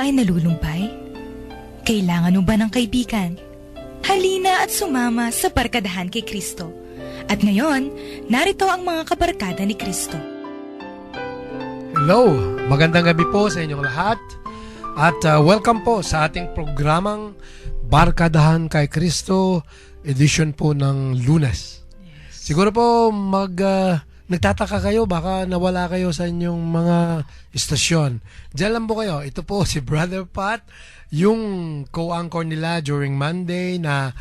ba ay nalulumpay? Kailangan mo ba ng kaibigan? Halina at sumama sa Barkadahan kay Kristo. At ngayon, narito ang mga kabarkada ni Kristo. Hello! Magandang gabi po sa inyong lahat. At welcome po sa ating programang Barkadahan kay Kristo, edition po ng Lunes. Yes. Siguro po nagtataka kayo, baka nawala kayo sa inyong mga istasyon. Diyan lang po kayo. Ito po si Brother Pat, yung co-anchor nila during Monday na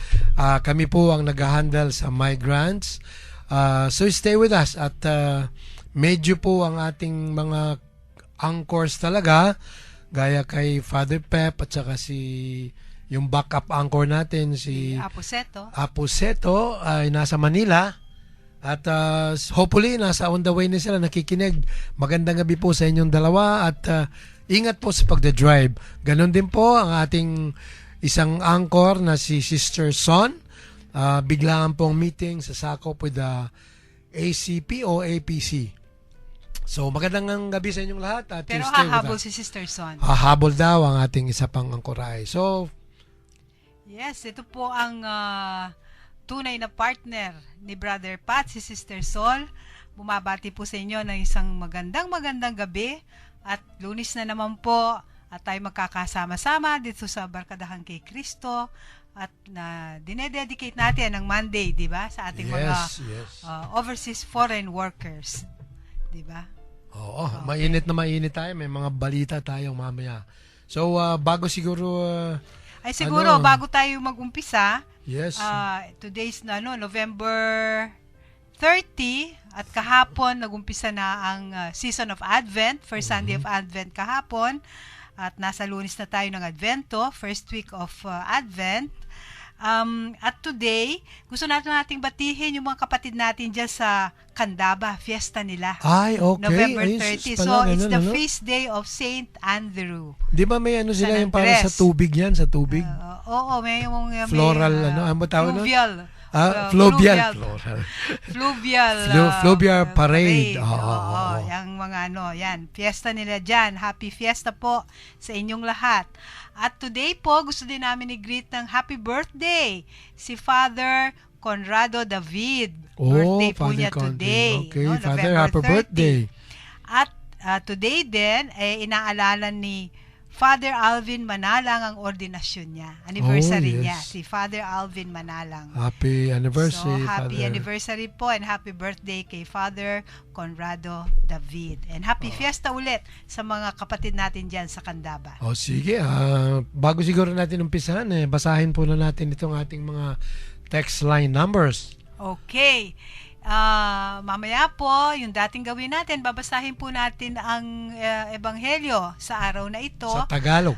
kami po ang nag-handle sa migrants. So stay with us at medyo po ang ating mga anchors talaga, gaya kay Father Pep at saka yung backup anchor natin, si Aposeto ay nasa Manila. At hopefully, nasa on the way na sila, nakikinig. Magandang gabi po sa inyong dalawa at ingat po sa pagdadrive. Ganon din po ang ating isang anchor na si Sister Son. Biglaan pong meeting sa sakop with the ACP o APC. So magandang gabi sa inyong lahat. At pero hahabol si Sister Son. Hahabol daw ang ating isa pang angkoray. So, yes, ito po ang tunay na partner ni Brother Pat, si Sister Sol. Bumabati po sa inyo ng isang magandang gabi at Lunes na naman po at tayo magkakasama-sama dito sa Barkadahan kay Kristo at dinededicate natin ang Monday, di ba? Sa ating mga overseas foreign workers. Di ba? Oo, okay. Mainit tayo. May mga balita tayong mamaya. So, bago siguro... bago tayo mag-umpisa, yes. Today's November 30 at kahapon nag-umpisa na ang season of Advent, first Sunday of Advent kahapon at nasa Lunes na tayo ng Advento, first week of Advent. At today, gusto nating batihin yung mga kapatid natin dyan sa Candaba, fiesta nila. Ay, okay. November 30. So, it's the feast day of Saint Andrew. Di ba may sila yung parang sa tubig yan? Sa tubig? Oo, may yung... floral, ano tawag nun? Fluvial. Fluvial parade. Yung mga yan. Fiesta nila dyan. Happy fiesta po sa inyong lahat. At today po, gusto din namin i-greet ng happy birthday si Father Conrado David. Birthday po niya today. Okay, Father, happy birthday. At today din, inaalala ni Father Alvin Manalang ang ordinasyon niya. Anniversary niya, si Father Alvin Manalang. Happy anniversary, So, happy Father. anniversary po and happy birthday kay Father Conrado David. And happy fiesta ulit sa mga kapatid natin dyan sa Candaba. Sige. Bago siguro natin umpisahan, basahin po na natin itong ating mga text line numbers. Okay. Mamaya po, yung dating gawin natin, babasahin po natin ang Ebanghelyo sa araw na ito. Sa Tagalog.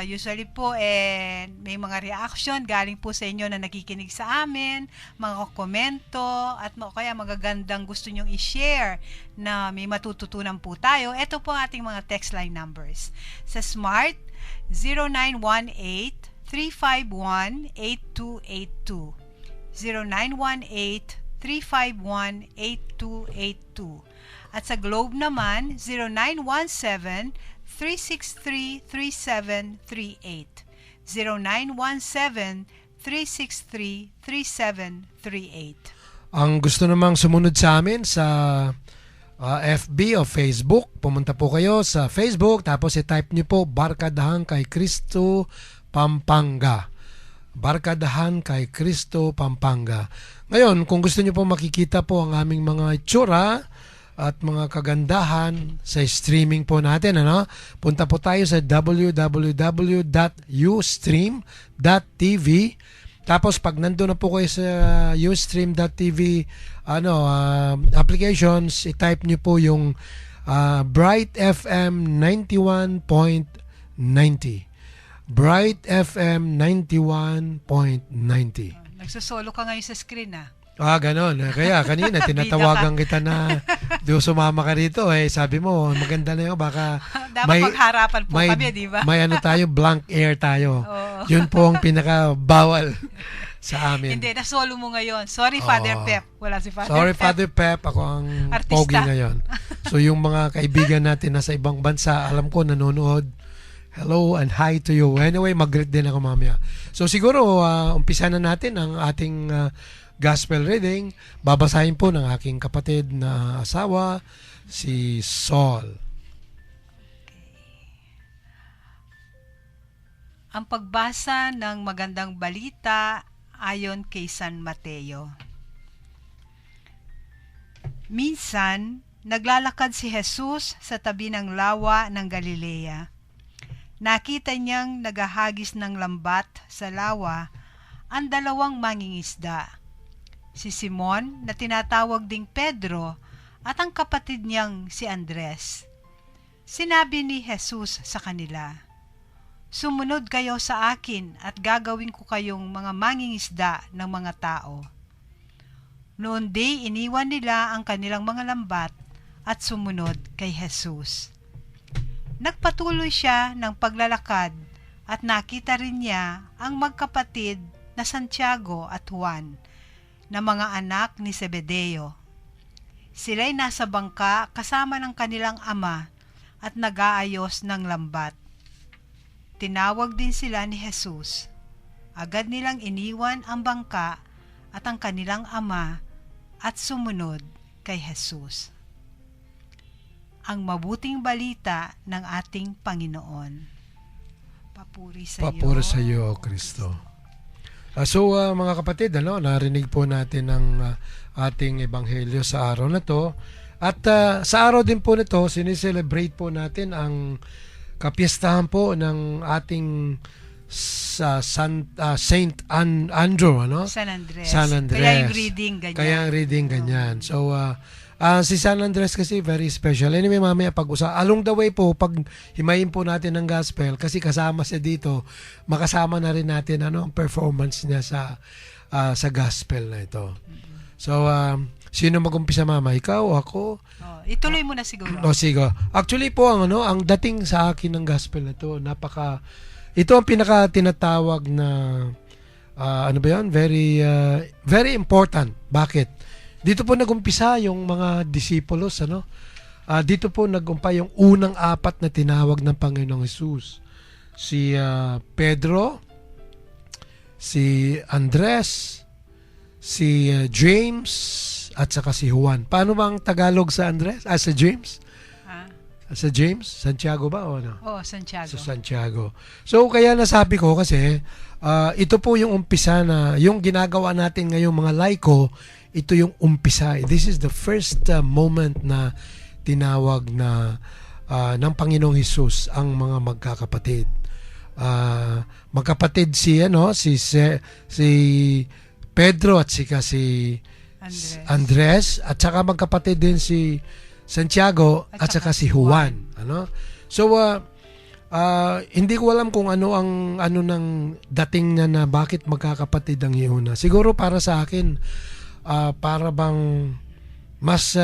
Usually po, may mga reaction galing po sa inyo na nakikinig sa amin, mga komento, at kaya magagandang gusto nyong i-share na may matututunan po tayo. Ito po ang ating mga text line numbers. Sa Smart, 0918-351-8282. 0918-351-8282. At sa Globe naman, 0917-363-3738. 0917-363-3738. Ang gusto namang sumunod sa amin sa FB o Facebook, pumunta po kayo sa Facebook, tapos i-type niyo po Barkadahan kay Kristo Pampanga. Barkadahan kay Kristo Pampanga. Ngayon, kung gusto niyo po makikita po ang aming mga itsura at mga kagandahan sa streaming po natin, punta po tayo sa www.ustream.tv. Tapos pag nandun na po kayo sa ustream.tv applications, i-type niyo po yung Bright FM 91.90. Bright FM 91.90. Nagsosolo ka ngayon sa screen, ganon. Kaya kanina tinatawagan kita na sumama ka rito. Sabi mo, maganda na yun. Baka dapat magharapan po kami, di ba? May tayo, blank air tayo. Yun po ang pinaka-bawal sa amin. Hindi, nasolo mo ngayon. Sorry, Father Pep. Wala si Father Pep. Sorry, Father Pep. Ako ang pogi ngayon. So, yung mga kaibigan natin nasa ibang bansa, alam ko, nanonood. Hello and hi to you. Anyway, mag-greet din ako mamaya. So siguro, umpisa na natin ang ating gospel reading. Babasahin po ng aking kapatid na asawa, si Saul. Ang pagbasa ng magandang balita ayon kay San Mateo. Minsan, naglalakad si Jesus sa tabi ng lawa ng Galilea. Nakita niyang nagahagis ng lambat sa lawa ang dalawang mangingisda, si Simon na tinatawag ding Pedro at ang kapatid niyang si Andres. Sinabi ni Jesus sa kanila, "Sumunod kayo sa akin at gagawin ko kayong mga mangingisda ng mga tao." Noon di iniwan nila ang kanilang mga lambat at sumunod kay Jesus. Nagpatuloy siya ng paglalakad at nakita rin niya ang magkapatid na Santiago at Juan na mga anak ni Zebedeo. Sila'y nasa bangka kasama ng kanilang ama at nag-aayos ng lambat. Tinawag din sila ni Jesus. Agad nilang iniwan ang bangka at ang kanilang ama at sumunod kay Jesus. Ang mabuting balita ng ating Panginoon. Papuri sa iyo. Papuri sa iyo, Kristo. So mga kapatid, narinig po natin ang ating ebanghelyo sa araw na to. At sa araw din po nito, sineselebrate po natin ang kapiyastahan po ng ating Saint Andrew, San Andres. San Andres. Kaya yung reading ganyan. Kaya ang reading ganyan. So, si San Andres kasi very special. Anyway, mamaya along the way po, pag himayin po natin ng gospel, kasi kasama siya dito, makasama na rin natin ang performance niya sa gospel na ito. So, sino mag-umpisa, Mama? Ikaw o ako? Ituloy mo na siguro. Sige. Actually po, ang dating sa akin ng gospel na ito, ito ang pinaka tinatawag na, very, very important. Bakit? Dito po nagumpisa yung mga disipulos, dito po nagumpa yung unang apat na tinawag ng Panginoong Hesus. Si Pedro, si Andres, si James, at saka si Juan. Paano bang Tagalog sa Andres? Sa James? Sa James? Santiago ba o ano? Santiago. Sa Santiago. So, kaya nasabi ko kasi, ito po yung umpisa na, yung ginagawa natin ngayong mga laiko, ito yung umpisa. This is the first moment na tinawag na ng Panginoong Hesus ang mga magkakapatid. Magkapatid si Pedro at si Andres at saka magkapatid din si Santiago at saka si Juan. So hindi ko alam kung ano ng dating na bakit magkakapatid ang iuna. Siguro para sa akin para bang mas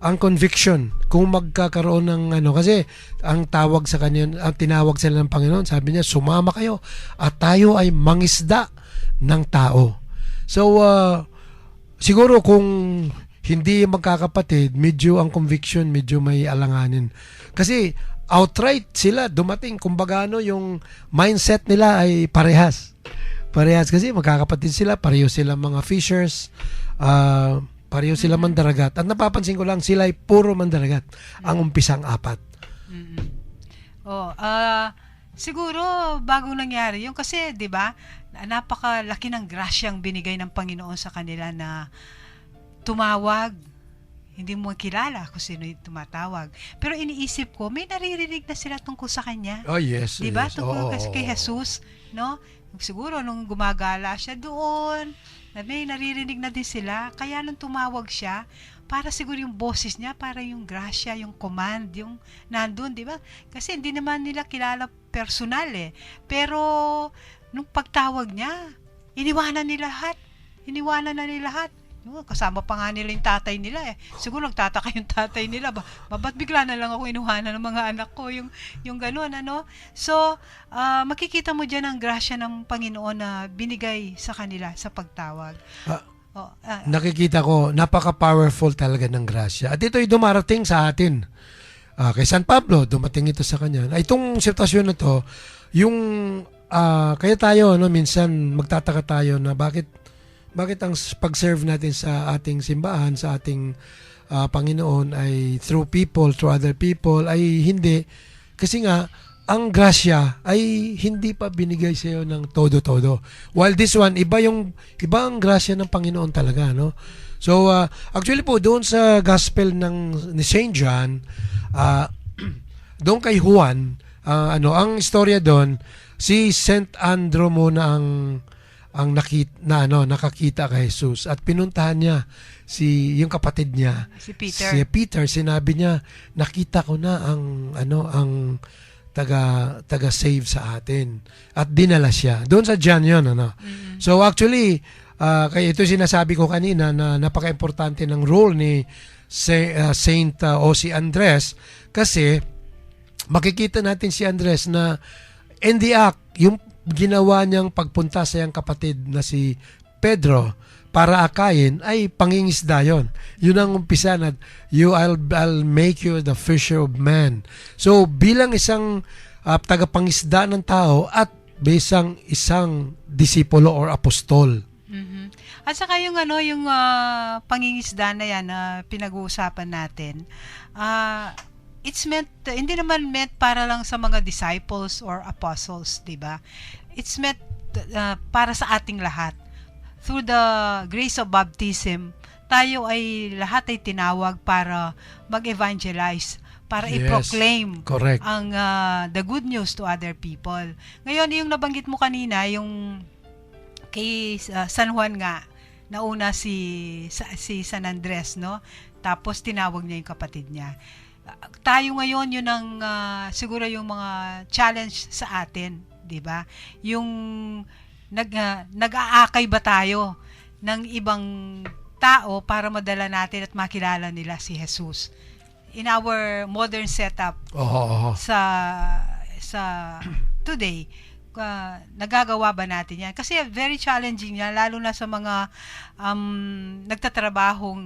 ang conviction kung magkakaroon ng kasi ang tawag sa kanya, ang tinawag sila ng Panginoon, sabi niya, sumama kayo at tayo ay mangisda ng tao. So siguro kung hindi magkakapatid, medyo ang conviction medyo may alanganin. Kasi outright sila dumating, kumbaga yung mindset nila ay parehas kasi magkakapatid sila, pareho sila mga fishers, pareho sila mandaragat. At napapansin ko lang, sila ay puro mandaragat, ang umpisang apat. Siguro bago nangyari yung kasi 'di ba, napakalaki ng grasyang binigay ng Panginoon sa kanila na tumawag. Hindi mo kilala kung sino yung tumatawag. Pero iniisip ko, may naririnig na sila tungkol sa kanya. Oh, yes. Diba? Yes. Tungkol kay Jesus, no? Siguro nung gumagala siya doon, may naririnig na din sila. Kaya nung tumawag siya, para siguro yung boses niya, para yung grasya, yung command, yung nandun, di ba? Kasi hindi naman nila kilala personal Pero nung pagtawag niya, iniwanan na nila lahat. Kasama pa nga nila yung tatay nila Siguro nagtataka yung tatay nila. Ba't bigla na lang ako inuhanan ng mga anak ko? Yung ganun, So, makikita mo dyan ang grasya ng Panginoon na binigay sa kanila sa pagtawag. Nakikita ko, napaka-powerful talaga ng grasya. At ito'y dumarating sa atin. kay San Pablo, dumating ito sa kanya. Itong sitwasyon na to, yung kaya tayo minsan magtataka tayo na bakit ang pag-serve natin sa ating simbahan, sa ating Panginoon ay through other people ay hindi. Kasi nga, ang grasya ay hindi pa binigay sa iyo ng todo-todo. While this one, iba ang grasya ng Panginoon talaga, no? So, actually po, doon sa gospel ni Saint John, doon kay Juan, ang istorya doon, si Saint Andrew muna ang nakakita kay Jesus at pinuntahan niya yung kapatid niya, Si Peter. si Peter. Sinabi niya, nakita ko na ang taga save sa atin, at dinala siya doon sa John yon. So actually, kaya ito sinasabi ko kanina na napaka-importante ng role ni Saint o si Andres, kasi makikita natin si Andres na in the act, yung ginawa niyang pagpunta sa iyang kapatid na si Pedro para akayin ay pangingisda yon. Yun ang umpisa na I'll make you the fisher of men. So bilang isang tagapangisda ng tao at isang disipulo or apostol. Mhm. At saka yung pangingisda na yan na pinag-uusapan natin, it's meant, hindi naman meant para lang sa mga disciples or apostles, di ba? It's meant para sa ating lahat. Through the grace of baptism, tayo ay lahat ay tinawag para mag-evangelize, para Yes, i-proclaim correct. ang the good news to other people. Ngayon, yung nabanggit mo kanina, yung kay San Juan nga, nauna si San Andres, no? Tapos tinawag niya yung kapatid niya. Tayo ngayon, yun ang siguro yung mga challenge sa atin, 'di ba? Yung nag-aakay ba tayo ng ibang tao para madala natin at makilala nila si Jesus? In our modern setup sa today, nagagawa ba natin yan? Kasi very challenging yan, lalo na sa mga nagtatrabahong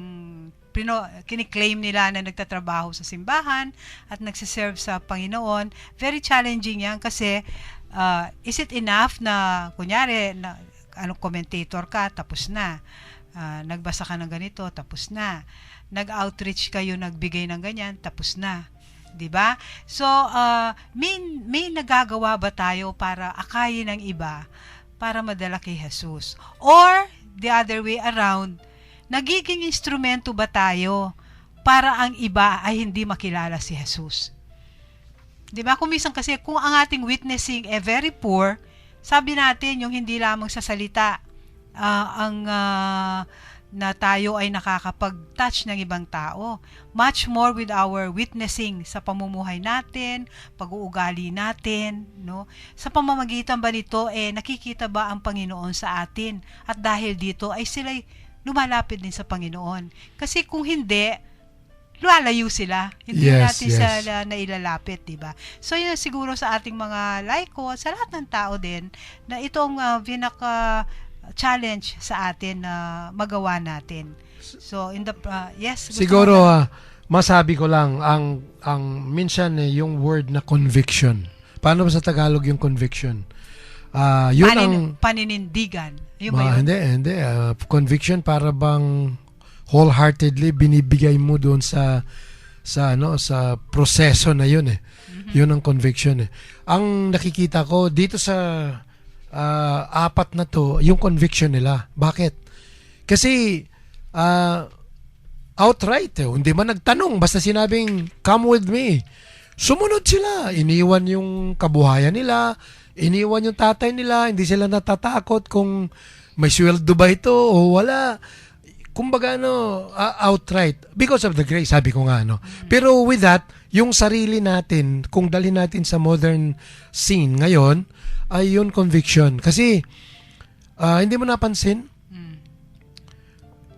kiniklaim nila na nagtatrabaho sa simbahan at nagsiserve sa Panginoon. Very challenging yan kasi is it enough na kunyari commentator ka, tapos na, nagbasa ka ng ganito, tapos na, nag-outreach kayo, nagbigay ng ganyan, tapos na, 'di ba? So may nagagawa ba tayo para akayin ng iba para madala kay Jesus, or the other way around, nagiging instrumento ba tayo para ang iba ay hindi makilala si Jesus? 'Di ba? Kung minsan kasi kung ang ating witnessing very poor, sabi natin yung hindi lamang sa salita na tayo ay nakakapag-touch ng ibang tao. Much more with our witnessing sa pamumuhay natin, pag-uugali natin, no? Sa pamamagitan ba nito, nakikita ba ang Panginoon sa atin? At dahil dito ay sila lumalapit din sa Panginoon. Kasi kung hindi, lalayo sila. Hindi natin sila nailalapit, di ba? So yun siguro sa ating mga laiko, sa lahat ng tao din, na itong challenge sa atin na magawa natin. So in the yes, siguro masabi ko lang ang minsan yung word na conviction. Paano ba sa Tagalog yung conviction? Yun paninindigan. Yung ba yun? Hindi. Conviction para bang wholeheartedly binibigay mo doon sa proseso na yun eh. Mm-hmm. Yun ang conviction eh. Ang nakikita ko dito sa apat na to, yung conviction nila. Bakit? Kasi outright hindi man nagtanong, basta sinabing come with me, sumunod sila. Iniwan yung kabuhayan nila, iniwan yung tatay nila, hindi sila natatakot kung may sweldo ba ito o wala. Kumbaga outright because of the grace, sabi ko nga Pero with that, yung sarili natin, kung dalhin natin sa modern scene ngayon, ay yun conviction. Kasi hindi mo napansin,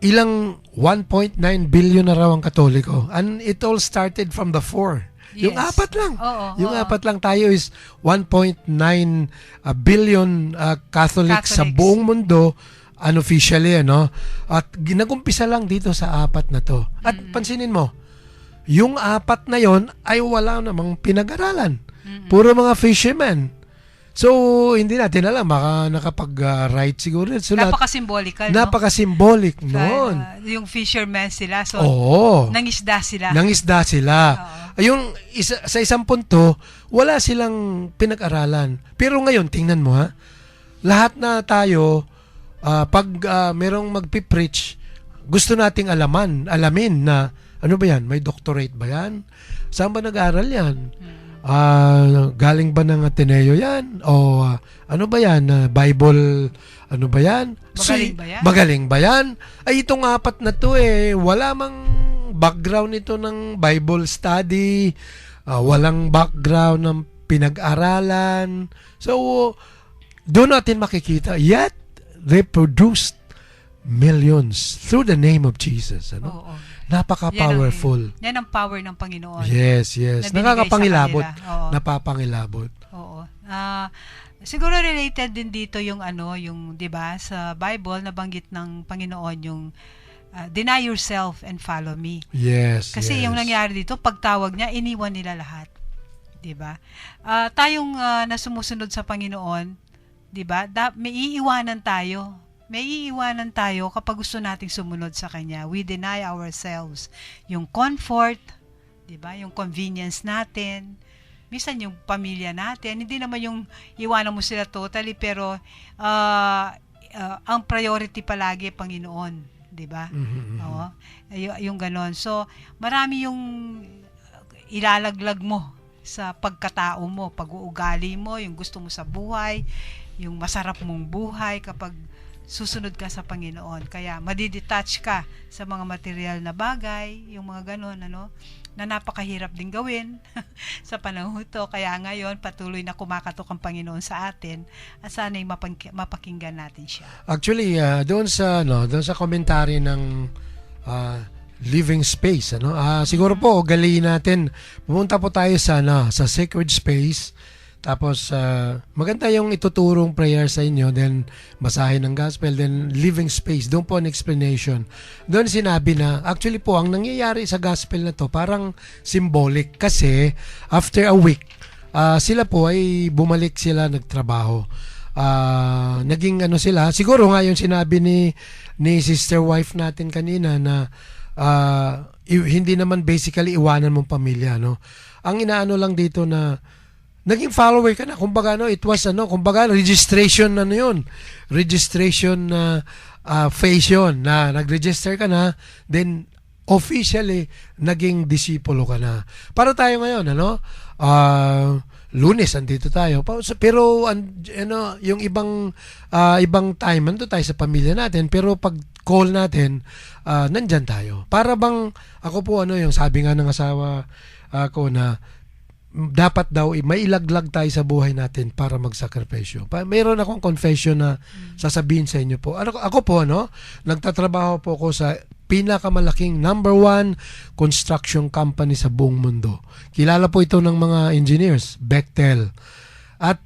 ilang 1.9 billion na raw ang Katoliko. And it all started from the 4. Yes. Yung apat lang. Oo. Apat lang tayo is 1.9 billion Catholics sa buong mundo, unofficially, At nagumpisa lang dito sa apat na to. At pansinin mo, yung 4 na yon ay wala namang pinag-aralan. Puro mga fishermen. So, hindi natin alam, baka nakapag-write siguro. So, Napaka-symbolical, no? Napaka-symbolic noon. Yung fishermen sila, so nangisda sila. Nangisda sila. Yung sa isang punto, wala silang pinag-aralan. Pero ngayon, tingnan mo ha, lahat na tayo, pag merong magpipreach, gusto nating alamin na, ano ba yan? May doctorate ba yan? Saan ba nag-aral yan? Galing ba ng Ateneo yan? O ano ba yan? Bible, ano ba yan? Magaling ba yan? Magaling ba yan? Ay, itong 4 na to wala mang background ito ng Bible study, walang background ng pinag-aralan. So, doon natin makikita, yet they produced millions through the name of Jesus. Ano? Oo. Napaka-powerful. Yan ang power ng Panginoon. Yes. Na binigay Nakakapangilabot. sa kanila. Oo. Napapangilabot. Oo. Siguro related din dito yung yung 'di ba, sa Bible nabanggit ng Panginoon yung deny yourself and follow me. Yes. Kasi yung nangyari dito, pagtawag niya, iniwan nila lahat. 'Di ba? Tayong na sumusunod sa Panginoon, 'di ba? May iiwanan tayo. May iiwanan tayo kapag gusto nating sumunod sa Kanya. We deny ourselves. Yung comfort, 'di ba? Yung convenience natin, minsan yung pamilya natin, hindi naman yung iwanan mo sila totally, pero ang priority palagi Panginoon, 'di ba? Oo. Yung ganon. So, marami yung ilalaglag mo sa pagkatao mo, pag-uugali mo, yung gusto mo sa buhay, yung masarap mong buhay kapag susunod ka sa Panginoon. Kaya madidetach ka sa mga material na bagay, yung mga ganon, na napakahirap din gawin sa panahon ito. Kaya ngayon, patuloy na kumakatok ang Panginoon sa atin at sana'y mapakinggan natin siya. Actually, doon sa komentary ng living space, siguro po, galiin natin, pumunta po tayo sa sacred space. Tapos, maganda yung ituturong prayer sa inyo, then basahin ng gospel, then living space. Doon po ang explanation. Doon sinabi na, actually po, ang nangyayari sa gospel na to, parang symbolic. Kasi, after a week, sila po ay bumalik sila nagtrabaho. Naging sila, siguro nga yung sinabi ni sister wife natin kanina na hindi naman basically iwanan mong pamilya. No? Ang inaano lang dito na, naging follower ka na. Kumbaga, it was, registration yun. Registration phase yun, na nag-register ka na, then, officially, naging disipulo ka na. Para tayo ngayon, Lunes, andito tayo. Pero, yung ibang time, ando tayo sa pamilya natin, pero pag call natin, nandyan tayo. Para bang, ako po, yung sabi nga ng asawa ko na, dapat daw may ilaglag tayo sa buhay natin para magsakripisyo. Mayroon akong confession na sasabihin sa inyo po. Ako po, nagtatrabaho po ako sa pinakamalaking number 1 construction company sa buong mundo. Kilala po ito ng mga engineers, Bechtel. At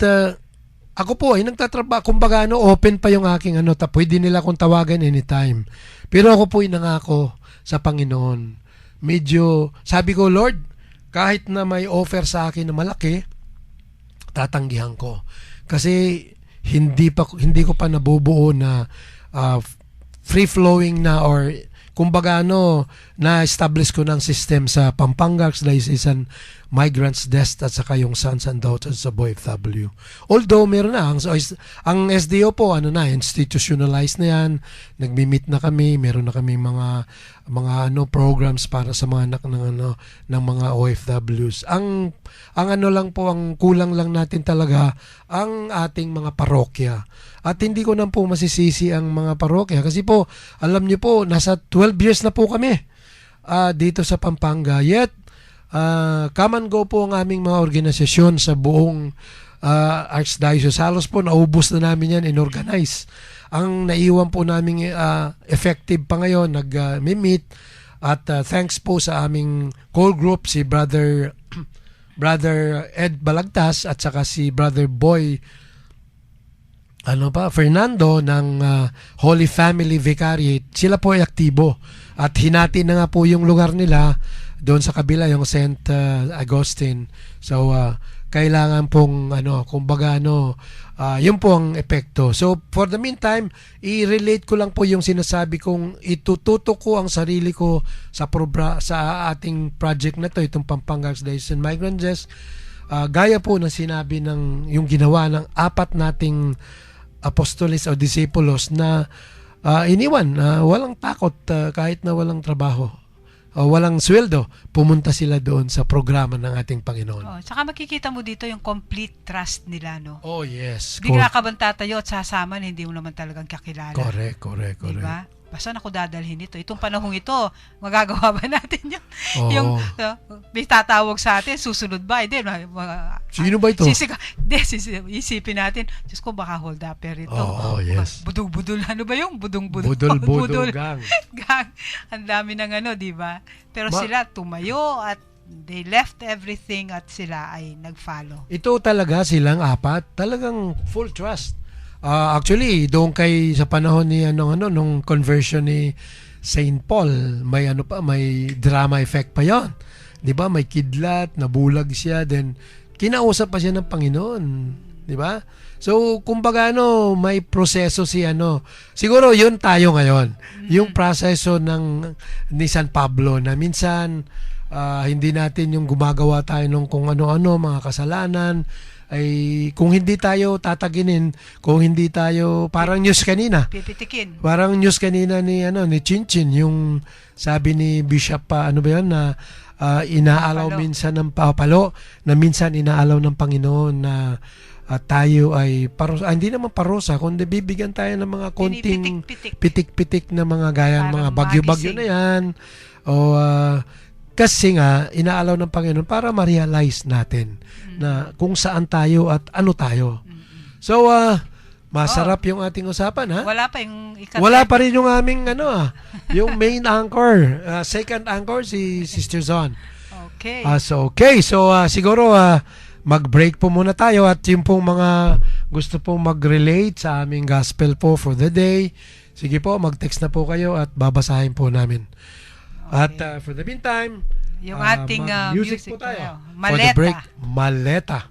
ako po ay nagtatrabaho, kumbaga open pa yung aking pwede nila akong tawagan anytime. Pero ako po ay nangako sa Panginoon. Medyo, sabi ko, Lord, kahit na may offer sa akin na malaki, tatanggihan ko. Kasi hindi ko pa nabubuo na free-flowing na or kumbaga na-establish ko ng system sa Pampanga Archdiocese Migrants Desk at saka yung sons and daughters sa OFW. Although meron na, ang SDO po, institutionalized na yan, nagmi-meet na kami, meron na kami mga programs para sa mga anak ng mga OFWs. Ang lang po, ang kulang lang natin talaga, ang ating mga parokya. At hindi ko na po masisisi ang mga parokya kasi po, alam niyo po, nasa 12 years na po kami dito sa Pampanga. Yet, come and go po ang aming mga organisasyon sa buong Archdiocese. Halos po, naubos na namin yan in-organize. Ang naiwan po namin effective pa ngayon, nag-meet at thanks po sa aming call group, si Brother Ed Balagtas at saka si Brother Boy Fernando ng Holy Family Vicariate. Sila po ay aktibo at hinati na nga po yung lugar nila doon sa kabila yung St. Augustine. So kailangan pong kumbaga yun po ang epekto. So for the meantime, i-relate ko lang po yung sinasabi kong itututok ko ang sarili ko sa ating project na to, itong Pampanga's Days and Migrants. Gaya po na sinabi ng yung ginawa ng 4 nating apostoles o disipulos na iniwan, walang takot kahit na walang trabaho. Walang sweldo, pumunta sila doon sa programa ng ating Panginoon. Saka makikita mo dito yung complete trust nila, no? Oh, yes. Bigla ka bang tatayo at sasama na hindi mo naman talagang kakilala? Correct. Diba? Basta ako dadalhin ito. Itong panahong ito, magagawa ba natin yun? Oo. Yung may tatawag sa atin, susunod ba? Hindi. Sino ba ito? Isipin natin, Diyos ko, baka hold upper ito. Oh, yes. Budul-budul. Ano ba yung budung-budul? Budol gang. Gang. Ang dami ng di ba? Pero sila tumayo at they left everything at sila ay nag-follow. Ito talaga silang 4, talagang full trust. Actually, doon sa panahon ni nung conversion ni Saint Paul, may may drama effect pa 'yon. 'Di ba? May kidlat, nabulag siya, then kinausap pa siya ng Panginoon, 'di ba? So, kumbaga may proseso siguro 'yun tayo ngayon. Yung proseso ni San Pablo na minsan hindi natin yung gumagawa tayo ng kung ano-ano, mga kasalanan, ay kung hindi tayo tataginin, kung hindi tayo parang news kanina. Pipitikin. Parang news kanina ni Chinchin, yung sabi ni Bishop na inaalaw minsan ng papalo, na minsan inaalaw ng Panginoon na tayo ay parusa, hindi naman parusa, kundi bibigyan tayo ng mga konting pitik-pitik na mga gaya, mga bagyo-bagyo na yan. Kasi nga, inaalaw ng Panginoon para ma-realize natin na kung saan tayo at ano tayo. So, masarap yung ating usapan, ha? Wala pa yung Wala pa rin yung aming, yung main anchor. Second anchor, si Sister Zon. Okay. So, siguro, mag-break po muna tayo at yung pong mga gusto pong mag-relate sa aming gospel po for the day, sige po, mag-text na po kayo at babasahin po namin. At for the meantime, yung ating music po tayo. Maleta. For the break, Maleta.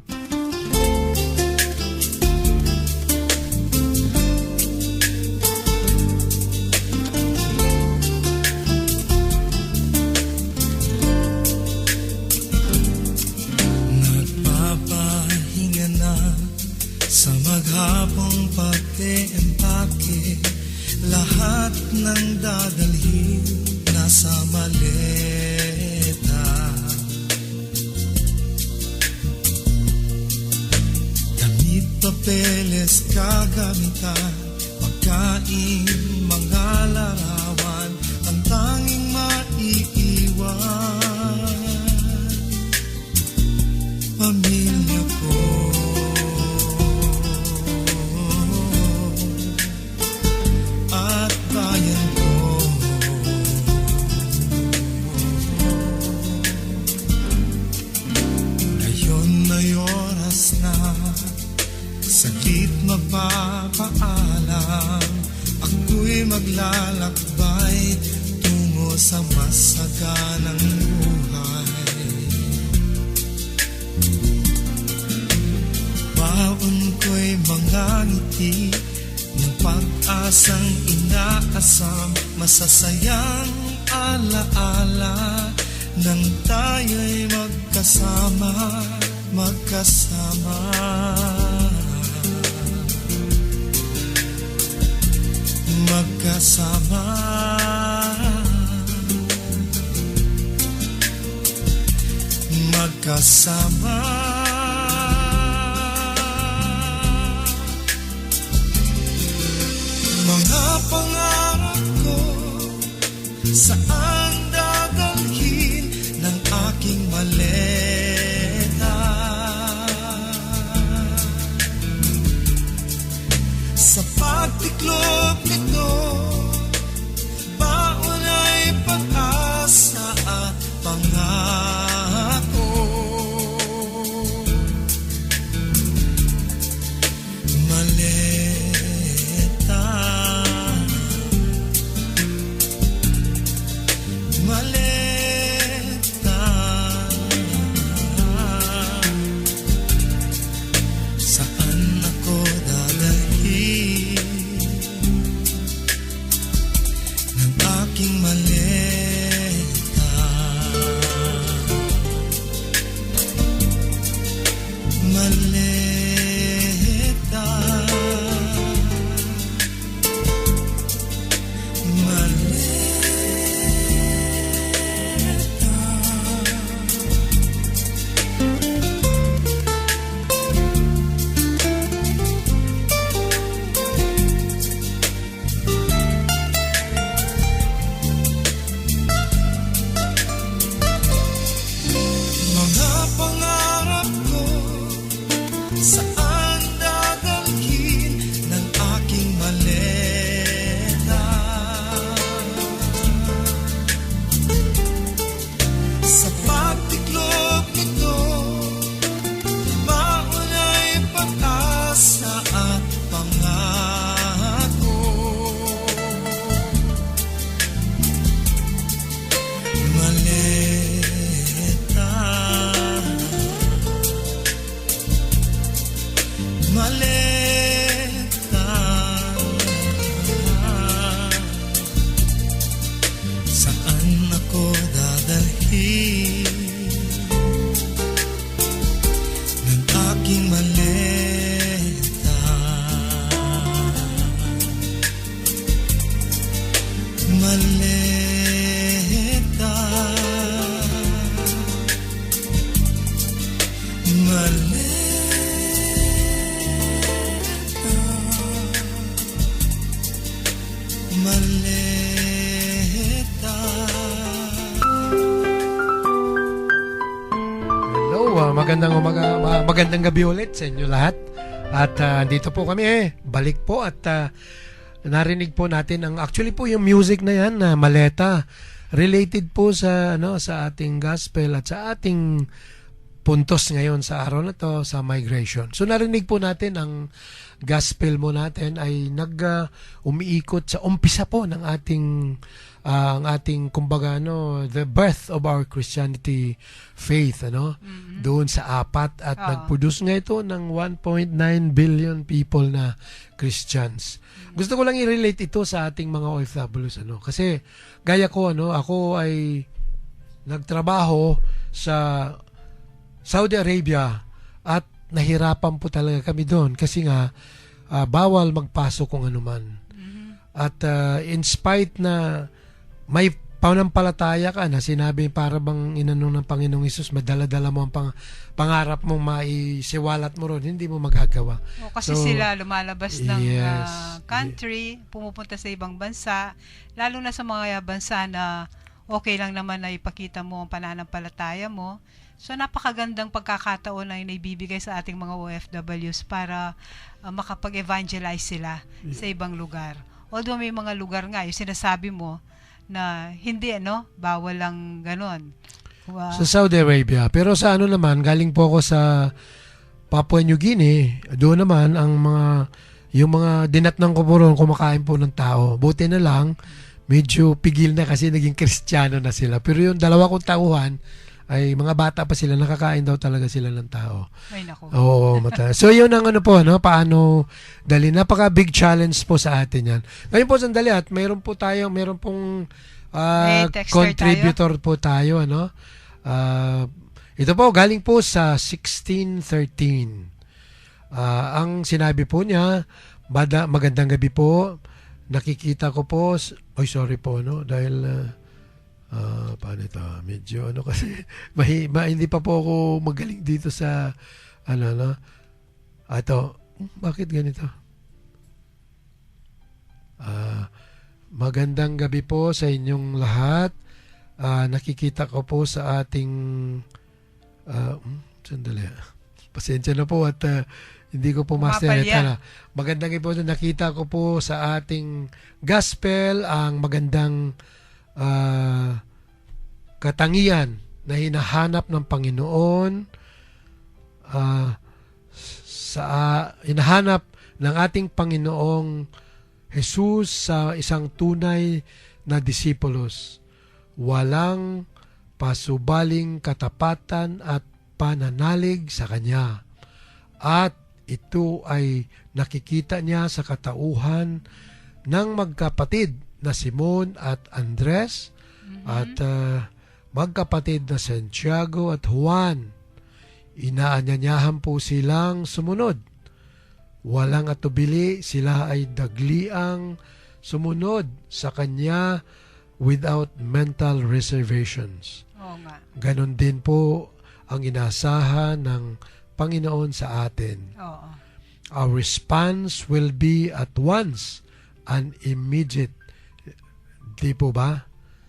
Nagpapahinga na sa maghapong pag-empake, lahat ng dadalhin nasa maleta. Damit, papeles, kagamitan, pagkain, mga larawan, ang tanging maiiwan, pamilya ko. At bayan ko. Oras na saglit magpapaalam, ako'y maglalakbay tungo sa masaganang buhay. Baon ko'y mga ngiti ng pag-asang inaasam, masasayang alaala nang tayo'y magkasama. Magkasama, magkasama, mga pangarap ko, saan dadalhin ng aking maleta? Sa pagtiklop nito, baon ay pag-asa at pangako. Maleta, maleta, magandang umaga, magandang gabi ulit sa inyo lahat. At dito po kami balik po at narinig po natin actually po yung music na yan na Maleta related po sa sa ating gospel at sa ating puntos ngayon sa araw na to sa migration. So narinig po natin ang gospel mo natin ay umiikot sa umpisa po ng ating ang ating kumbaga the birth of our Christianity faith doon sa apat at nag-produce nga ito ng 1.9 billion people na Christians. Gusto ko lang i-relate ito sa ating mga OFWs kasi gaya ko ako ay nagtrabaho sa Saudi Arabia at nahirapan po talaga kami doon kasi nga bawal magpasok kung anuman. At in spite na may panampalataya ka na sinabi para bang inanong ng Panginoong Hesus, madala-dala mo ang pangarap mong maisiwalat mo ron, hindi mo magagawa. Kasi sila lumalabas ng country, pumupunta sa ibang bansa, lalo na sa mga bansa na okay lang naman na ipakita mo ang pananampalataya mo. So napakagandang pagkakataon na naibibigay sa ating mga OFWs para makapag-evangelize sila sa ibang lugar. Although may mga lugar nga, yung sinasabi mo, na hindi bawal lang ganon. Sa Saudi Arabia. Pero sa naman, galing po ako sa Papua New Guinea, doon naman yung mga dinatnang ko po ron, kumakain po ng tao. Buti na lang, medyo pigil na kasi naging Kristiyano na sila. Pero yung dalawa kong tauhan, ay mga bata pa sila, nakakain daw talaga sila ng tao. Ay nako. Oo, mata. So yun ang paano dali. Napaka big challenge po sa atin yan. Ngayon po sandali at meron pong contributor po tayo. Ito po, galing po sa 1613. Ang sinabi po niya, magandang gabi po. Nakikita ko po, sorry po, dahil paano ito? Medyo kasi hindi pa po ako magaling dito sa ito. Bakit ganito? Magandang gabi po sa inyong lahat. Nakikita ko po sa ating sandali. Pasensya na po at hindi ko po master. Magandang gabi po. Nakita ko po sa ating gospel ang magandang katangian na hinahanap ng Panginoon hinahanap ng ating Panginoong Jesus sa isang tunay na disipulos. Walang pasubaling katapatan at pananalig sa Kanya. At ito ay nakikita niya sa katauhan ng magkapatid na Simon at Andres at magkapatid na Santiago at Juan. Inaanyanyahan po silang sumunod. Walang atubili, sila ay dagliang sumunod sa Kanya without mental reservations. Oo nga. Ganon din po ang inaasahan ng Panginoon sa atin. Oo. Our response will be at once and immediate. Di po ba?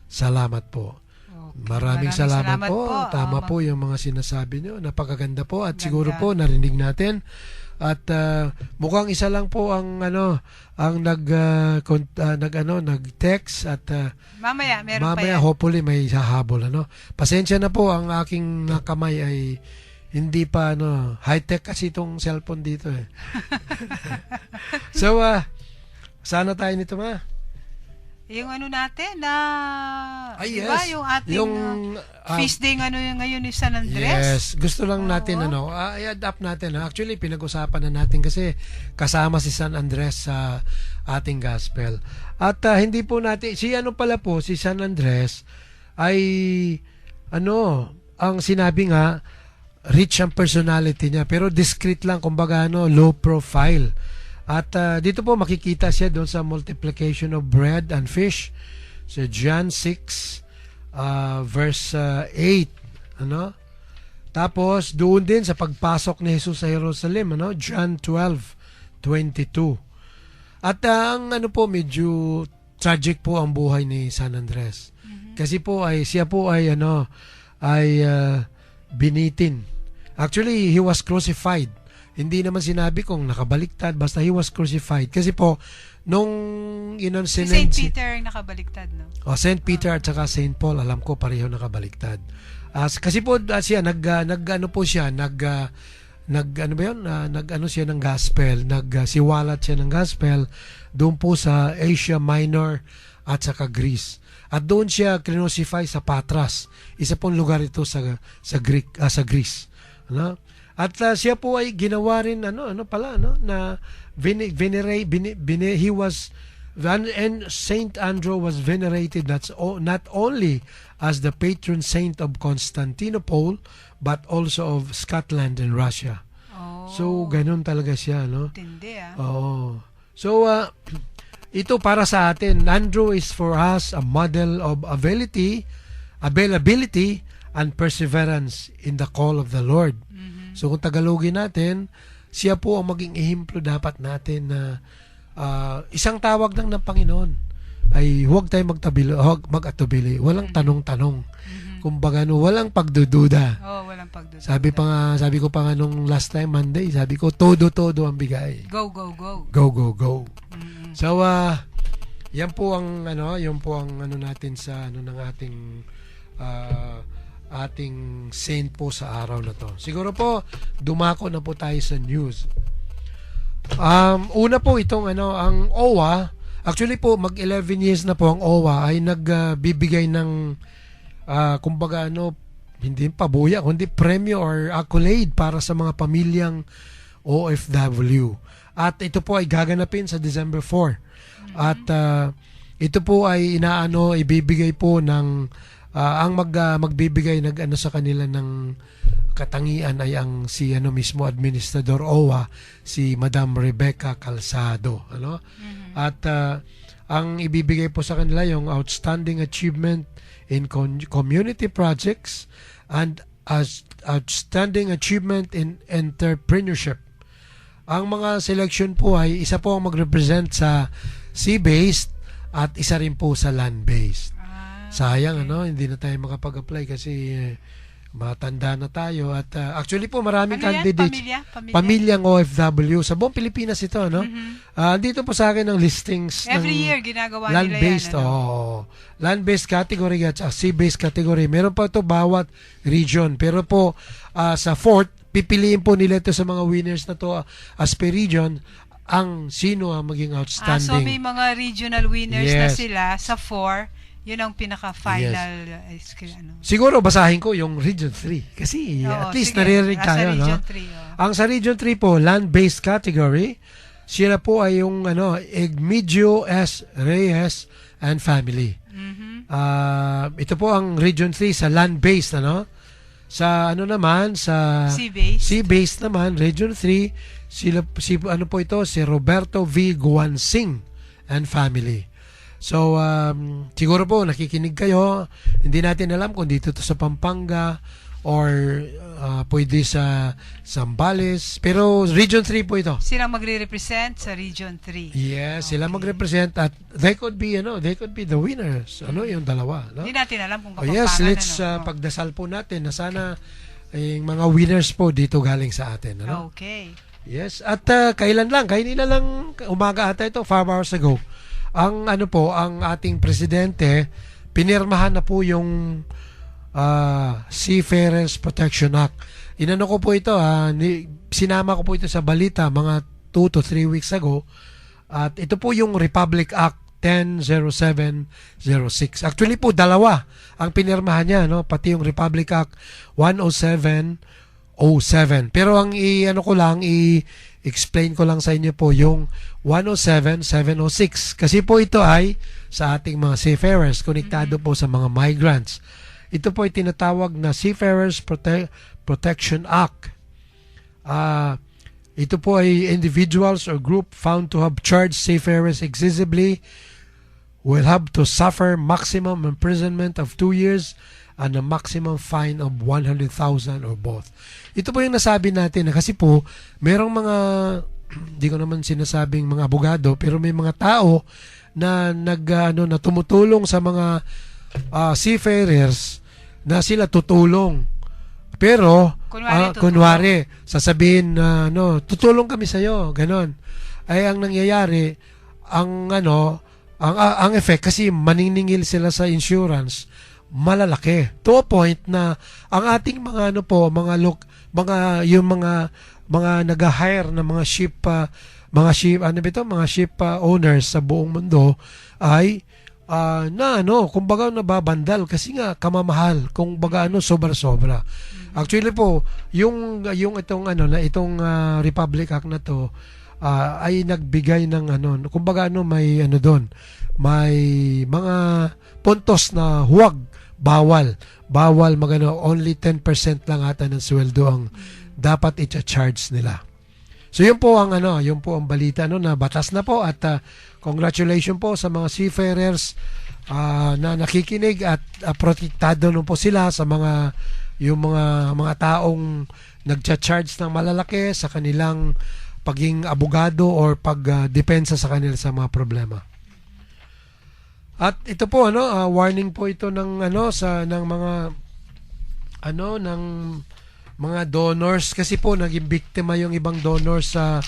Salamat po. Okay. Maraming salamat po. Tama po yung mga sinasabi nyo. Napakaganda po at siguro po narinig natin. At mukhang isa lang po ang nag-text at mamaya hopefully may hahabol Pasensya na po, ang aking kamay ay hindi pa high-tech kasi itong cellphone dito So sana tayo nito yung natin na yes. diba, yung ating feast day ngayon ni San Andres. Yes, gusto lang natin i-adapt natin. Actually, pinag-usapan na natin kasi kasama si San Andres sa ating gospel. At hindi po natin si San Andres ay ang sinabi nga rich ang personality niya pero discreet lang, kumbaga low profile. At dito po makikita siya doon sa multiplication of bread and fish sa John 6 verse 8 tapos doon din sa pagpasok ni Jesus sa Jerusalem John 12:22 at ang medyo tragic po ang buhay ni San Andres kasi po siya po ay binitin Actually, he was crucified. Hindi naman sinabi kung nakabaliktad, basta he was crucified. Kasi po, nung Si St. Peter ang nakabaliktad, no? St. Peter at saka St. Paul, alam ko pareho nakabaliktad. Kasi po siya siya ng gospel, siwalat siya ng gospel doon po sa Asia Minor at saka Greece. At doon siya crucify sa Patras. Isa pong lugar ito sa Greece. Ano? At siya po ay ginawa rin na he was and Saint Andrew was venerated not only as the patron saint of Constantinople but also of Scotland and Russia. Oh. So ganun talaga siya, no? Tindi, ah. Oo. So ito para sa atin, Andrew is for us a model of availability and perseverance in the call of the Lord. So kung Tagalogin natin, siya po ang maging ehemplo dapat natin na isang tawag lang ng Panginoon ay huwag tayong mag-atubili. Walang tanong-tanong. Kumbaga, walang pagdududa. Walang pagdududa. Sabi ko pa nga nung last time, Monday, sabi ko, todo ang bigay. Go, go, go. Go. So, yan po ang natin sa ng ating saint po sa araw na to. Siguro po dumako na po tayo sa news. Una po itong ang OWA, actually po mag 11 years na po ang OWA ay nagbibigay ng kumbaga hindi pabuya kundi premyo or accolade para sa mga pamilyang OFW. At ito po ay gaganapin sa December 4. At ito po ay ibibigay po ng ang magbibigay sa kanila ng katangian ay ang mismo administrador OWA, si Madam Rebecca Calzado, At ang ibibigay po sa kanila yung outstanding achievement in community projects and outstanding achievement in entrepreneurship. Ang mga selection po ay isa po ang magrepresent sa sea-based at isa rin po sa land-based. Sayang, hindi na tayo makapag-apply kasi matanda na tayo. At actually po, maraming candidates. Pamilyang OFW. Sa buong Pilipinas ito, dito po sa akin ang listings every ng year ginagawa land-based, nila yan. Land-based category at sea-based category. Meron pa ito bawat region. Pero po, sa fourth, pipiliin po nila ito sa mga winners na to as per region ang sino ang maging outstanding. So may mga regional winners na sila sa 4. Yun ang pinaka-final. Siguro basahin ko yung Region 3 kasi at least naririnig tayo. Ang sa Region 3 po, land-based category, sila po ay yung Egmedio S. Reyes and family. Ito po ang Region 3 sa land-based. Sa naman, sa sea-based naman, Region 3, si Roberto V. Guansing and family. So, siguro po nakikinig kayo. Hindi natin alam kung dito to sa Pampanga or pwede sa Zambales. Pero Region 3 po ito. Sila magre-represent sa Region 3. Yes, sila magrepresent at they could be the winners. Yung dalawa. Hindi natin alam kung Kapampangan. Yes, let's pagdasal po natin na sana yung mga winners po dito galing sa atin. Okay. Yes, at kanina lang umaga ata ito, 5 hours ago. Ang ating presidente, pinirmahan na po yung Seafarers Protection Act. Inano ko po ito, sinama ko po ito sa balita mga 2 to 3 weeks ago. At ito po yung Republic Act 100706. Actually po, dalawa ang pinirmahan niya, pati yung Republic Act 10707. Pero ang i-explain ko lang sa inyo po yung 107-706 kasi po ito ay sa ating mga seafarers, konektado po sa mga migrants. Ito po ay tinatawag na Seafarers Protection Act. Ito po ay individuals or group found to have charged seafarers excessively will have to suffer maximum imprisonment of 2 years and a maximum fine of 100,000 or both. Ito po yung nasabi natin kasi po merong mga hindi ko naman sinasabing mga abogado pero may mga tao na na tumutulong sa mga seafarers na sila tutulong. Pero kunwari, sasabihin na tutulong kami sa iyo, ganon. Ay ang nangyayari, ang effect kasi maniningil sila sa insurance, malalaki. To a point na ang ating mga mga nag-hire na mga ship owners sa buong mundo ay kumbaga nababandal kasi nga kamamahal, kumbaga sobra-sobra. Actually po, yung itong Republic Act na to ay nagbigay ng kumbaga may doon, may mga puntos na bawal only 10% lang ata ng sweldo ang dapat i-charge nila. So yun po ang balita na batas na po at congratulations po sa mga seafarers na nakikinig at protektado po sila sa mga taong nagcha-charge ng malalaki sa kanilang paging abogado or pagdepensa sa kanila sa mga problema. At ito po warning po ito ng mga donors kasi po naging biktima yung ibang donors sa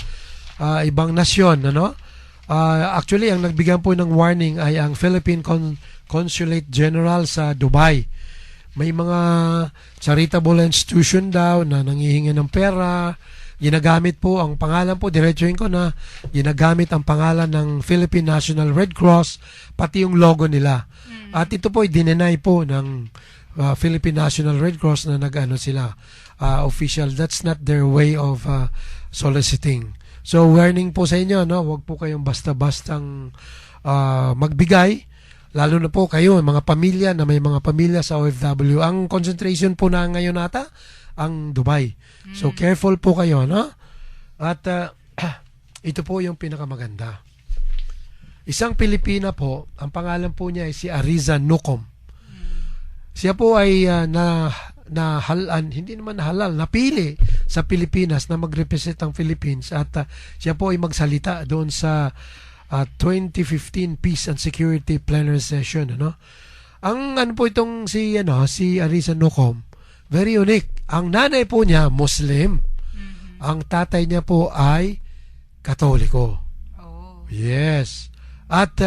ibang nasyon actually ang nagbigyan po ng warning ay ang Philippine Consulate General sa Dubai. May mga charitable institution daw na nanghihingi ng pera. Ginagamit po ang pangalan po, diretsuhin ko na ginagamit ang pangalan ng Philippine National Red Cross, pati yung logo nila. At ito po ay dinenay po ng Philippine National Red Cross na sila official. That's not their way of soliciting. So warning po sa inyo, huwag po kayong basta-bastang magbigay, lalo na po kayo, mga pamilya na may mga pamilya sa OFW. Ang concentration po na ngayon ata, ang Dubai. So careful po kayo, At ito po yung pinakamaganda. Isang Pilipina po, ang pangalan po niya ay si Ariza Nucom. Siya po ay hindi naman halal, napili sa Pilipinas na mag-represent ang Philippines at siya po ay magsalita doon sa 2015 Peace and Security Plenary Session. Ang po itong si Ariza Nucom, very unique. Ang nanay po niya, Muslim. Ang tatay niya po ay Katoliko. Oh. Yes. At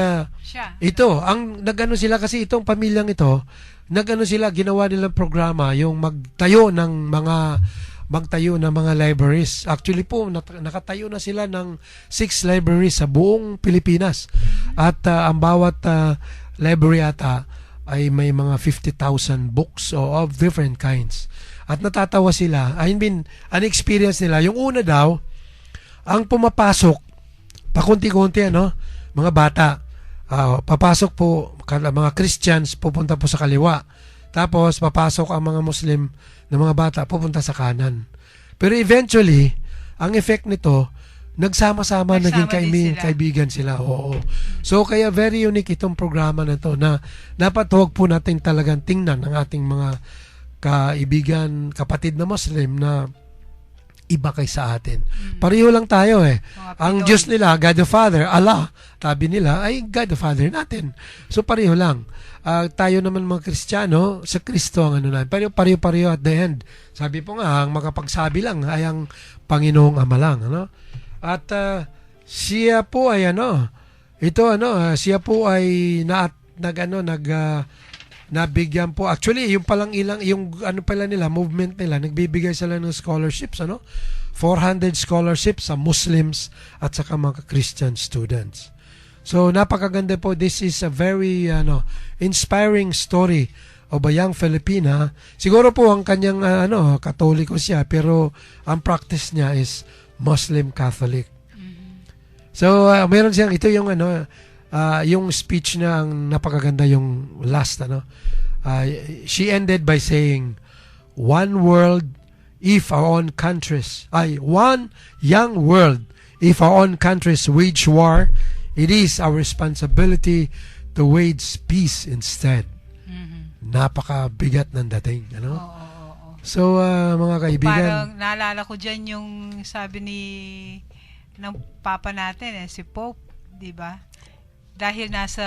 ito, ang sila kasi itong pamilyang ito, ginawa nilang programa yung magtayo ng mga libraries. Actually po, nakatayo na sila ng 6 libraries sa buong Pilipinas. At ang bawat library ata ay may mga 50,000 books of different kinds. At natatawa sila. An experience nila. Yung una daw, ang pumapasok, pakunti-kunti, mga bata, papasok po, mga Christians, pupunta po sa kaliwa. Tapos, papasok ang mga Muslim na mga bata, pupunta sa kanan. Pero eventually, ang effect nito, nagsama-sama naging kaibigan sila. Oo. So, kaya very unique itong programa na to na dapat huwag po natin talagang tingnan ang ating mga kaibigan, kapatid na Muslim na iba kaysa atin. Pareho lang tayo Ang Diyos nila, God the Father, Allah, sabi nila, ay God the Father natin. So pareho lang. Tayo naman mga Kristiyano, sa Kristo ang natin. Pero pareho at the end. Sabi po nga, ang makapagsabi lang ay ang Panginoong Ama lang. At siya po ay siya po ay nabigyan po. Actually, yung palang movement nila, nagbibigay sila ng scholarships, 400 scholarships sa Muslims at saka mga Christian students. So, napakaganda po. This is a very inspiring story of a young Filipina. Siguro po ang kanyang Katoliko siya, pero ang practice niya is Muslim Catholic. So, meron siyang ito yung yung speech niya, ang napakaganda yung last she ended by saying, one young world, if our own countries wage war, it is our responsibility to wage peace instead. Napakabigat ng dating, So, mga kaibigan, parang naalala ko dyan yung sabi ng Papa natin, si Pope, di ba? Dahil nasa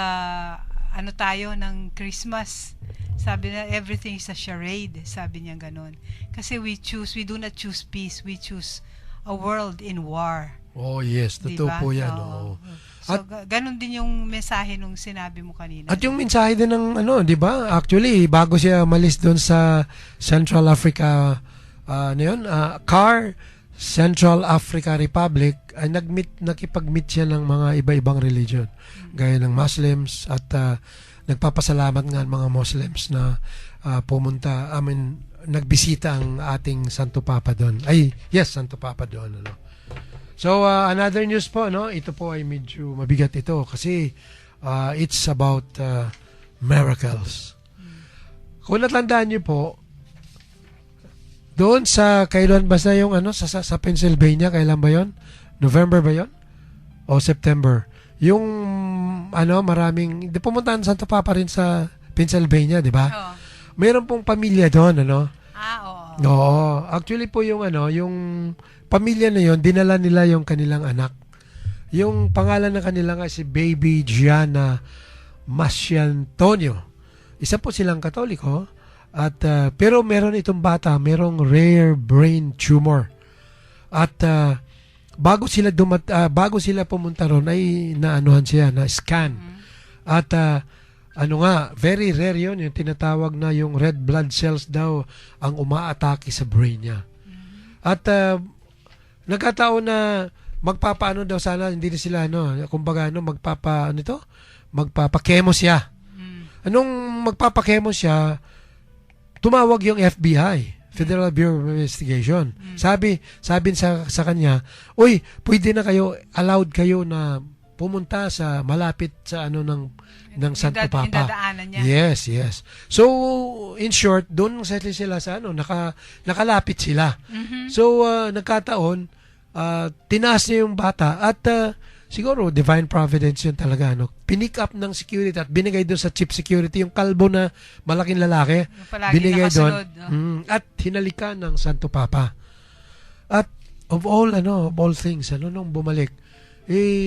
ano tayo ng Christmas. Sabi na, everything is a charade. Sabi niya ganun. Kasi we do not choose peace. We choose a world in war. Oh, yes. Totoo Diba? po yan. Oo. Oo. So, ganun din yung mensahe nung sinabi mo kanina. At yung mensahe din ng di ba? Actually, bago siya malis doon sa Central Africa, CAR, Central Africa Republic, ay nakipag-meet siya ng mga iba-ibang religion. Gaya ng Muslims at nagpapasalamat nga ang mga Muslims na nagbisita ang ating Santo Papa doon. Santo Papa doon. So, another news po, ito po ay medyo mabigat ito kasi it's about miracles. Kung natandaan niyo po, doon sa, kailan ba sa yung sa Pennsylvania, kailan ba yon? November ba yon? O September? Yung, maraming, pumuntahan Santo Papa rin sa Pennsylvania, di ba? Oo. Mayroon pong pamilya doon, Oo. Oo. Actually po yung yung pamilya na yon, dinala nila yung kanilang anak. Yung pangalan ng kanila nga si Baby Gianna Masciantonio. Isa po silang Katoliko at pero meron itong bata, merong rare brain tumor. At bago sila pumunta ron ay naanuhan siya, na scan. At very rare yun, yung tinatawag na yung red blood cells daw ang umaatake sa brain niya. At nagkataon na magpapaano daw sana, hindi na sila magpapakemo siya. Anong magpapakemo siya, tumawag yung FBI, Federal Bureau of Investigation. Sabi sa kanya, "Uy, pwede na kayo, allowed kayo na pumunta sa malapit sa ng Santo Papa." Niya. Yes. So, in short, doon sila sa nakalapit sila. So, nagkataon, tinaas niya yung bata at siguro divine providence yun talaga. Pinick up ng security at binigay doon sa chief security, yung kalbo na malaking lalaki. Binigay doon at hinalikan ng Santo Papa. At of all things, nung bumalik,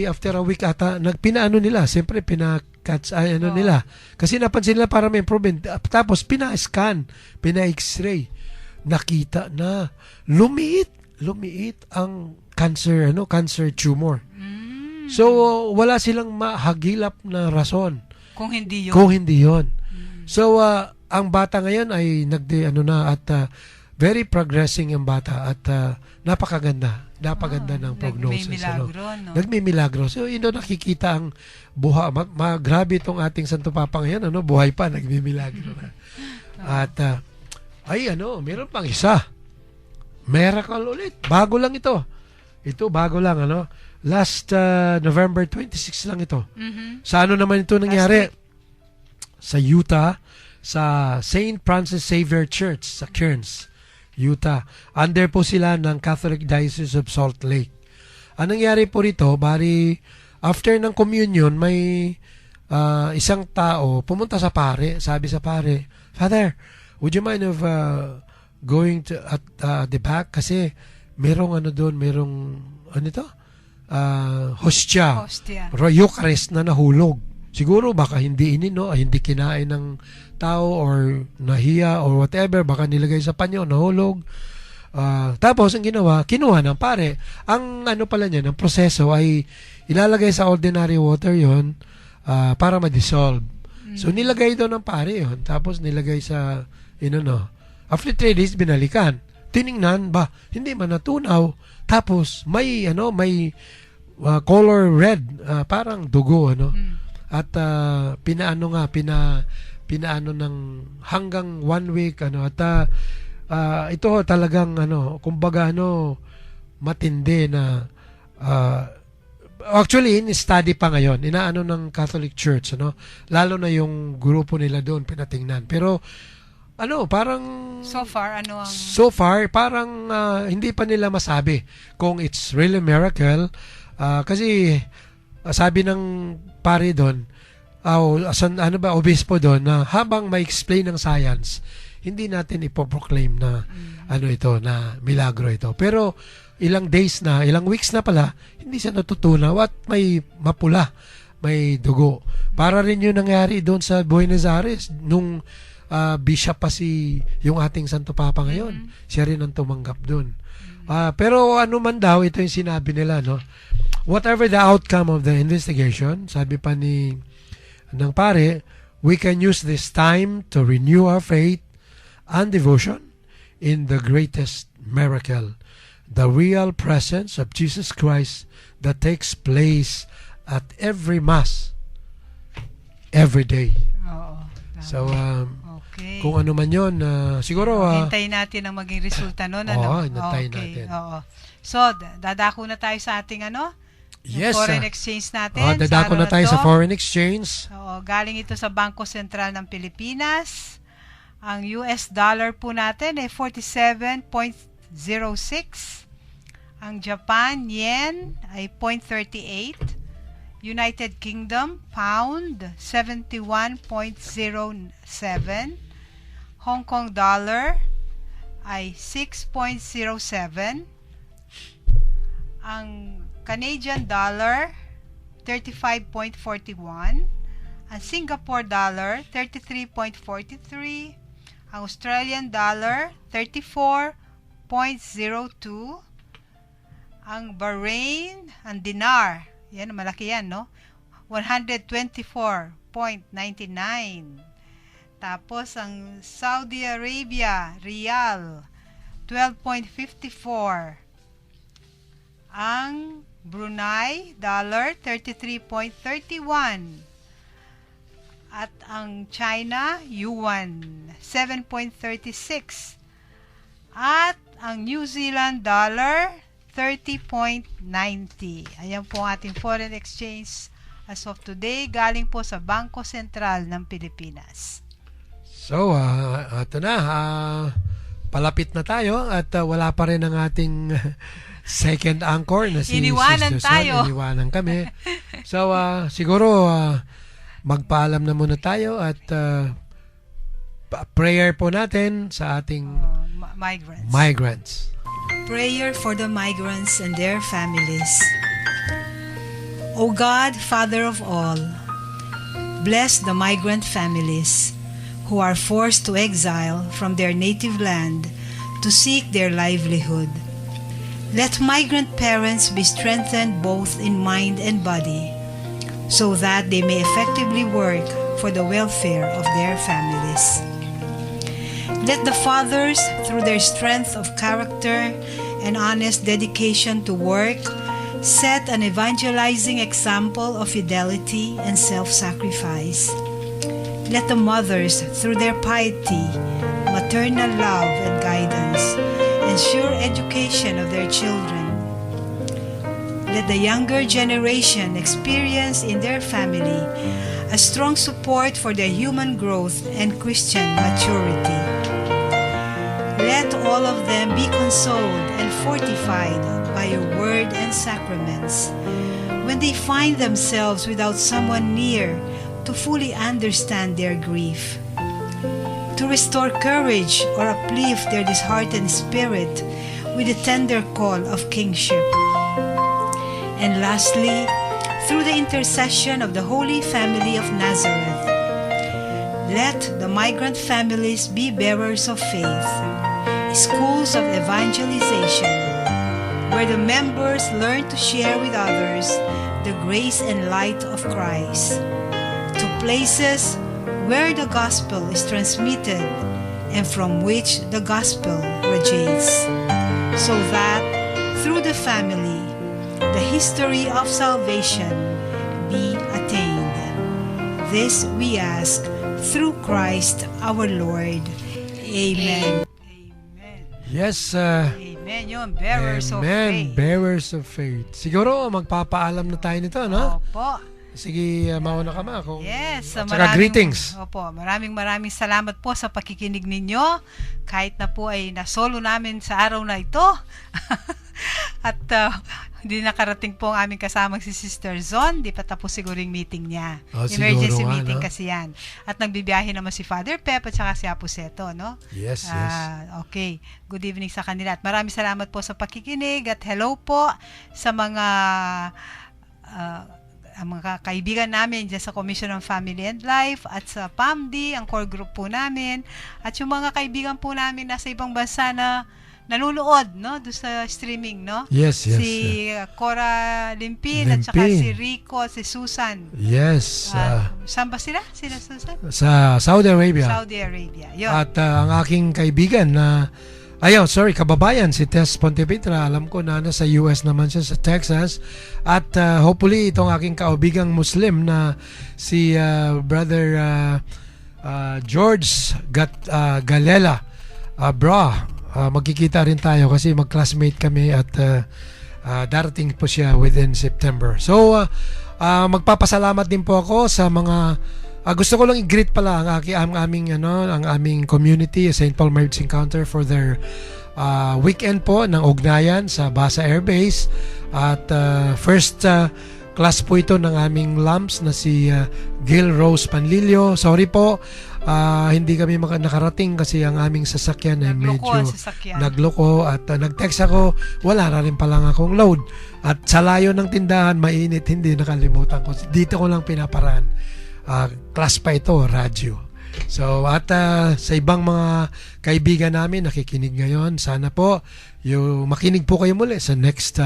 after a week ata, nagpinaano nila, siyempre nila. Kasi napansin nila para may improvement. Tapos pina-scan, pina-x-ray. Nakita na lumiit ang cancer tumor. So wala silang mahagilap na rason Kung hindi yun. So ang bata ngayon ay very progressing ang bata at napakaganda ng prognosis. Nagmimilagro. So nakikita ang grabe itong ating Santo Papa ngayon, buhay pa, nagmimilagro na. At meron pang isa. Miracle ulit. Bago lang ito. Ito, bago lang, Last November 26 lang ito. Sa naman ito nangyari? Sa Utah, sa St. Francis Xavier Church, sa Kearns, Utah. Under po sila ng Catholic Diocese of Salt Lake. Ang nangyari po rito, after ng communion, may isang tao pumunta sa pare, sabi sa pare, "Father, would you mind of going to at the back kasi merong hostya. Eucharist na nahulog. Siguro baka hindi hindi kinain ng tao or nahiya or whatever, baka nilagay sa panyo, nahulog." Tapos ang ginawa, kinuha ng pare. Ang pala niya, ng proseso ay ilalagay sa ordinary water yon para ma-dissolve. So nilagay doon ng pare yon, tapos nilagay sa after 3 days binalikan. Tiningnan ba, hindi man natunaw. Tapos may color red, parang dugo At pinaano ng hanggang 1 week at ito talagang kumbaga matindi na actually in-study pa ngayon, inaano ng Catholic Church lalo na yung grupo nila doon pinatingnan. Pero parang so far parang hindi pa nila masabi kung it's really miracle kasi sabi ng pare doon obispo doon na habang ma-explain ng science, hindi natin ipoproclaim na na milagro ito. Pero ilang weeks na pala, hindi siya natutunaw at may may dugo. Para rin yung nangyari doon sa Buenos Aires nung bishop pa yung ating Santo Papa ngayon. Siya rin ang tumanggap doon. Pero ano man daw, ito yung sinabi nila, no? Whatever the outcome of the investigation, sabi pa ng pare, we can use this time to renew our faith and devotion in the greatest miracle, the real presence of Jesus Christ that takes place at every Mass, every day. Oo. So, Okay. kung ano man yun, siguro... hintayin natin ang maging resulta nun. Oo, hintayin natin. Oo. So, dadako na tayo sa ating Yes. foreign exchange natin. Dadako araw na tayo sa to. foreign exchange. Oo, galing ito sa Bangko Sentral ng Pilipinas. Ang US dollar po natin ay 47.06. Ang Japan yen ay 0.38. United Kingdom pound 71.07. Hong Kong dollar ay 6.07. Ang Canadian dollar 35.41. Ang Singapore dollar 33.43. Ang Australian dollar 34.02. Ang Bahrain, ang dinar, yan malaki yan, no? 124.99. Tapos ang Saudi Arabia, Riyal 12.54. Ang Brunei dollar 33.31. At ang China, yuan 7.36. At ang New Zealand dollar 30.90. Ayan po ang ating foreign exchange as of today, galing po sa Bangko Sentral ng Pilipinas. So, ito na. Palapit na tayo at wala pa rin ang ating second anchor na si Iniwanan Sister tayo. Sol. Iniwanan kami. So, siguro magpaalam na muna tayo at prayer po natin sa ating migrants. Prayer for the migrants and their families. O God, Father of all, bless the migrant families who are forced to exile from their native land to seek their livelihood. Let migrant parents be strengthened both in mind and body, so that they may effectively work for the welfare of their families. Let the fathers, through their strength of character and honest dedication to work, set an evangelizing example of fidelity and self-sacrifice. Let the mothers, through their piety, maternal love and guidance, ensure education of their children. Let the younger generation experience in their family a strong support for their human growth and Christian maturity. Let all of them be consoled and fortified by your word and sacraments when they find themselves without someone near to fully understand their grief. To restore courage or uplift their disheartened spirit with the tender call of kingship. And lastly, through the intercession of the Holy Family of Nazareth, let the migrant families be bearers of faith, schools of evangelization, where the members learn to share with others the grace and light of Christ, to places where the gospel is transmitted and from which the gospel radiates, so that through the family, the history of salvation be attained. This we ask through Christ our Lord. Amen. Amen. Yes. Amen. Yun, bearers of faith. Bearers of faith. Siguro, magpapaalam na tayo nito, no? Opo. Sige, mauna ka ma. Yes. At saka greetings. Opo. Maraming salamat po sa pakikinig ninyo. Kahit na po ay nasolo namin sa araw na ito. At hindi nakarating po ang aming kasamang si Sister Zon. Di pa tapos siguro yung meeting niya. Emergency siguro meeting no? kasi yan. At nagbibiyahe naman si Father Pep at saka si Aposeto, no? Yes. Okay. Good evening sa kanila. At maraming salamat po sa pakikinig. At hello po sa mga ang mga kaibigan namin dyan sa Commission on Family and Life at sa PAMD, ang core group po namin, at yung mga kaibigan po namin nasa ibang bansa na nanonood, no, doon sa streaming, no? Yes. Si Cora Limpin at saka si Rico at si Susan. Yes. Saan ba sila? Sila Susan? Sa Saudi Arabia. Saudi Arabia. Yun. At ang aking kaibigan na kababayan, si Tess Pontevedra. Alam ko na nasa US naman siya sa Texas. At hopefully, itong aking kaibigang Muslim na si Brother George Galela. Magkikita rin tayo kasi mag-classmate kami at darating po siya within September. So, magpapasalamat din po ako sa mga gusto ko lang i-greet pala ang aming community, St. Paul Marriage Encounter, for their weekend po ng ugnayan sa Basa Air Base. At first class po ito ng aming LAMPS na si Gail Rose Panlilio. Sorry po, hindi kami nakarating kasi ang aming sasakyan ay medyo nagloko at nag-text ako, wala na rin palang akong load. At sa layo ng tindahan, mainit, hindi nakalimutan ko. Dito ko lang pinaparaan. Class pa ito, radyo. So, at sa ibang mga kaibigan namin nakikinig ngayon, sana po makinig po kayo muli sa next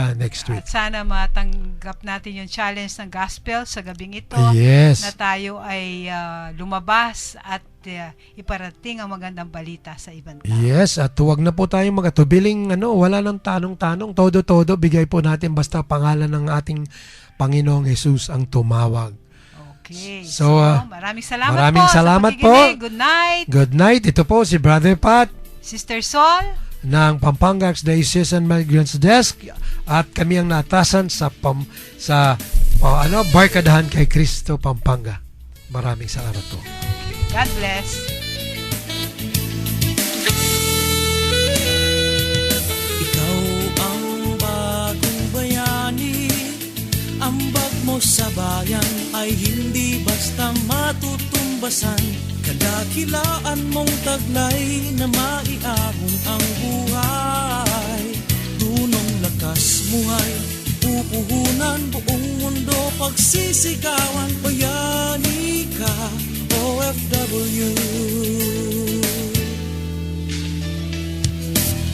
week. At sana matanggap natin yung challenge ng gospel sa gabing ito, yes, na tayo ay lumabas at iparating ang magandang balita sa ibang tao. Yes, at huwag na po tayong magatubiling wala nang tanong-tanong, todo-todo bigay po natin basta pangalan ng ating Panginoong Jesus ang tumawag. Okay. So, maraming salamat po. Sa Good night. Good night. Ito po si Brother Pat, Sister Sol ng Pampanga Diocesan Migrants Desk, at kami ang naatasan sa Barkadahan kay Cristo, Pampanga. Maraming salamat po. God bless. Ikaw ang bagong bayani, ambag mo sa bayan ay hindi basta matutumbasan. Kadakilaan mong taglay na maiahon ang buhay. Tunong lakas muhay, pupuhunan buong mundo, pagsisigawan. Bayani ka, OFW.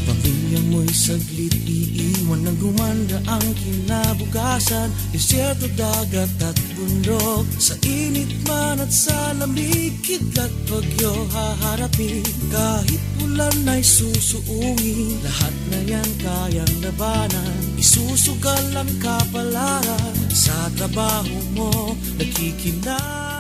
Pamilya mo'y saglit iiwan ng gumanda ang kinabukasan. Desierto, dagat at bundok, sa init man at sa lamig, kidlat bagyo haharapin. Kahit ulan ay susuungin, lahat na yan kayang labanan. Isusugal ang kapalaran, sa trabaho mo nakikinang.